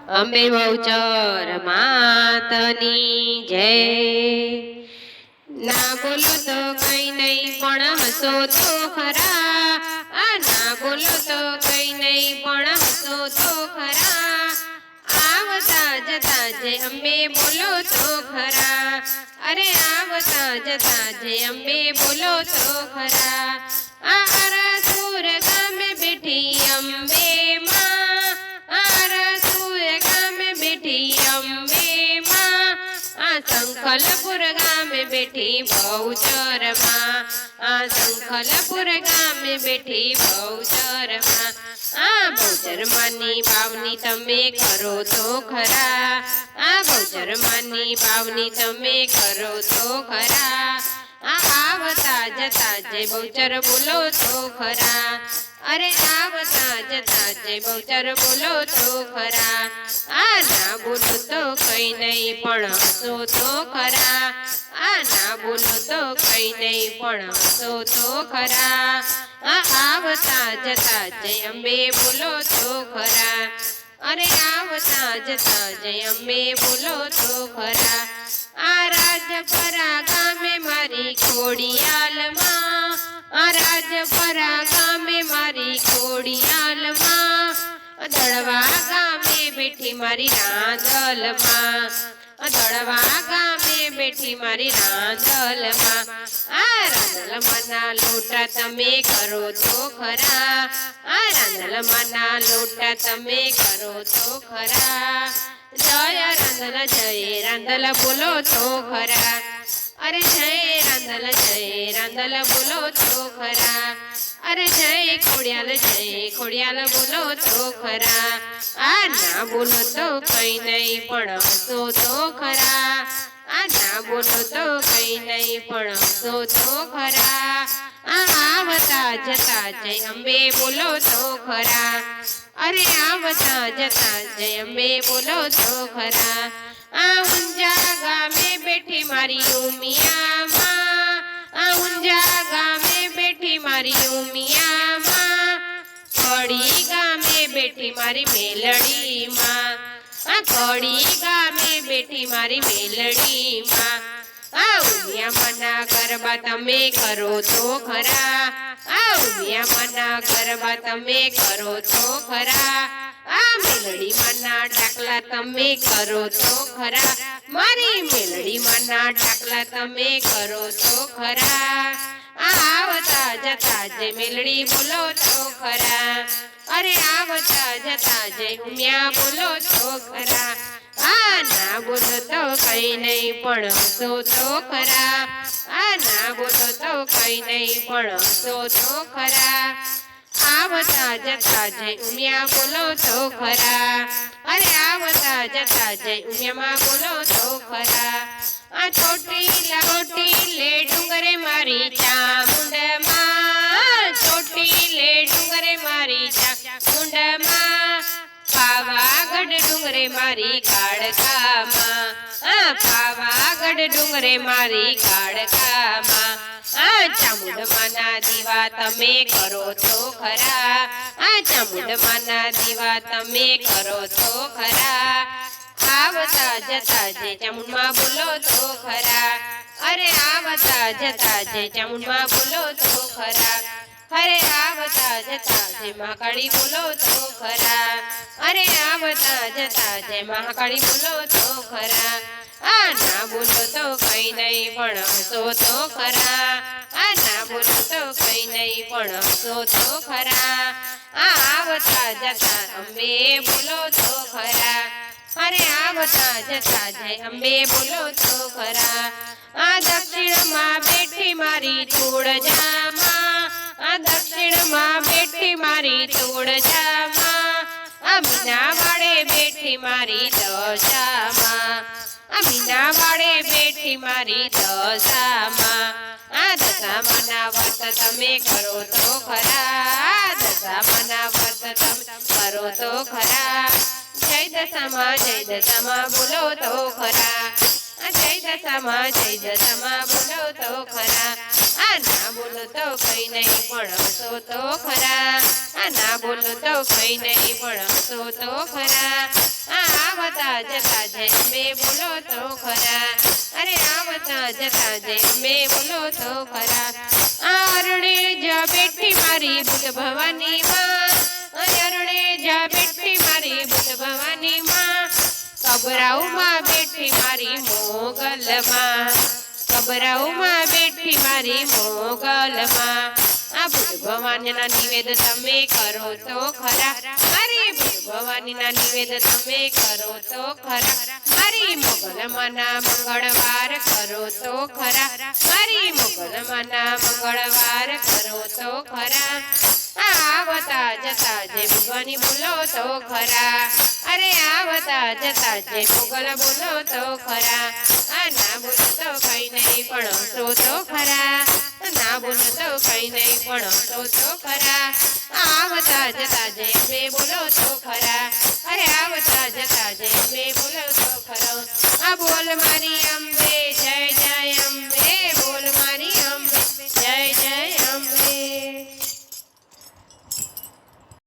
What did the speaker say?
અંબે બહુચર માતની જય। ના બોલો તો કઈ નહીં પણ હસો તો ખરા, ના બોલો તો કઈ નહીં પણ હસો તો ખરા। આવતા જતા જે અંબે બોલો તો ખરા, અરે આવતા જતા જે અંબે બોલો તો ખરા। આરસુર ગામે બેઠી અંબે માં, આરસુર ગામે બેઠી અંબે માં, સંખલપુર ગામે બેઠી બહુચર માં, સંખલપુર ગામે બેઠી બહુચર માં। બહુચર માની પાવની તમે કરો તો ખરા, બહુચર માની પાવની તમે કરો તો ખરા। આવતા જતા જે બહુચર બોલો તો ખરા, અરે આવતા જતા જે બહુચર બોલો તો ખરા। ના બોલો તો કઈ નહીં પણ હસો તો ખરા, ના બોલો તો કઈ નહીં પણ હસો તો ખરા। આવતા જતા જય અંબે બોલો તો ખરા, અરે આવતા જતા જય અંબે બોલો તો ખરા। રાજપરા ગામે મારી ખોડિયાલમાં, રાજપરા ગામે મારી ખોડિયાલમાં, દળવા ગામે બેઠી મારી રાંદલમાં, દળવા ગામે બેઠી મારી રાંદલમાં। રાંદલમાંના લોટા તમે કરો તો ખરા, રાંદલમાંના લોટા તમે કરો તો ખરા। જય રાંદલ જય રાંદલ બોલો તો ખરા, અરે જય રાંદલ બોલો તો ખરા। અરે જય ખોડિયાલ બોલો તો ખરા। ના બોલો તો કઈ નહીં પણ હસો તો ખરા, ના બોલો તો કઈ નહીં પણ હસો તો ખરા। આવતા જતા જય અંબે બોલો તો ખરા, અરે આવતા જતા જય અંબે બોલો તો ખરા। ઊંઝા ગામે બેઠી મારી ઉમિયામાં, ઊંઝા ગામે બેઠી મારી ઉમિયામાં, કડી ગામે બેઠી મારી મેલડીમાં, કડી ગામે બેઠી મારી મેલડીમાં। ઉમિયામાંના ગરબા તમે કરો તો ખરા, ઉમિયામાંના ગરબા તમે કરો તો ખરા। મેલડીમાંના ડાકલા તમે કરો તો ખરા, મારી મેલડીમાંના ડાકલા તમે કરો તો ખરા। આવતા જતા જય મેલડી બોલો તો ખરા, અરે આવતા જતા જય ઉમિયા બોલો તો ખરા। ના બોલો તો કઈ નહીં પણ હસો તો ખરા, ના બોલો તો કઈ નહીં પણ હસો તો ખરા। આવતા જતા જય ઉમિયા બોલો તો ખરા, અરે આવતા જતા જય ઉમિયામાં બોલો તો ખરા। ચોટીલે ડુંગરે મારી ચામુંડમાં, ચોટીલે ડુંગરે મારી ચામુંડમાં, પાવાગઢ ડુંગરે મારી કાળકામાં, પાવાગઢ ડુંગરે મારી કાળકામાં। ચામુંડમાના દીવા તમે કરો તો ખરા, ચામુંડમાના દીવા તમે કરો તો ખરા। આવતા જતા જે ચામુંડમાં બોલો તો ખરા, અરે આવતા જતા જે ચામુંડમાં બોલો તો ખરા। અરે આવતા જતા જય મહાકાળી બોલો તો ખરા, અરે આવતા જતા જય મહાકાળી બોલો તો ખરા। ના બોલો તો કઈ નહીં પણ હસો તો ખરા, ના બોલો તો કઈ નહીં પણ હસો તો ખરા। આવતા જતા અંબે બોલો તો ખરા, અરે આવતા જતા જય અંબે બોલો તો ખરા। દક્ષિણમાં બેઠી મારી તુળજામાં, દક્ષિણમાં બેઠી મારી તુળજામાં, મીના વાડે બેઠી મારી દશામાં, મીના વાડે બેઠી મારી દશામાં। દશામાના વ્રત તમે કરો તો ખરા, દશામાના વ્રત તમે કરો તો ખરા। જય દશામાં બોલો તો ખરા, જય દશામાં બોલો તો ખરા। ના બોલો તો કઈ નહીં પણ હસો તો ખરા, ના બોલો તો કઈ નહીં પણ હસો તો ખરા। જતા જય અંબે બોલો તો ખરા અરે આવતા જતા જય અંબે બોલો તો ખરા અરણે જા બેઠી મારી ભૂત ભવાની માં અરણે જા બેઠી મારી ભૂત ભવાની માં કબરાઉમાં બેઠી મારી મોગલમાં કબરાઉમાં બેઠી મારી મોગલમાં આ ભૂત ભવાનીના નિવેદ તમે કરો તો ખરા મારી ભૂત ભવાનીના નિવેદ તમે કરો તો ખરા મારી મોગલમાંના મંગળવાર કરો તો ખરા મારી મોગલમાંના મંગળવાર કરો તો ખરા આવતા જતા જય ભગવાની બોલો તો ખરા અરે આવતા જતા જય મોગલ બોલો તો ખરા આ ના બોલો તો કઈ નહીં પણ હસો તો ખરા ના બોલો તો કઈ નહીં પણ હસો તો ખરા આવતા જતા જય અંબે બોલો તો ખરા અરે આવતા જતા જય અંબે બોલો તો ખરો આ બોલ મારી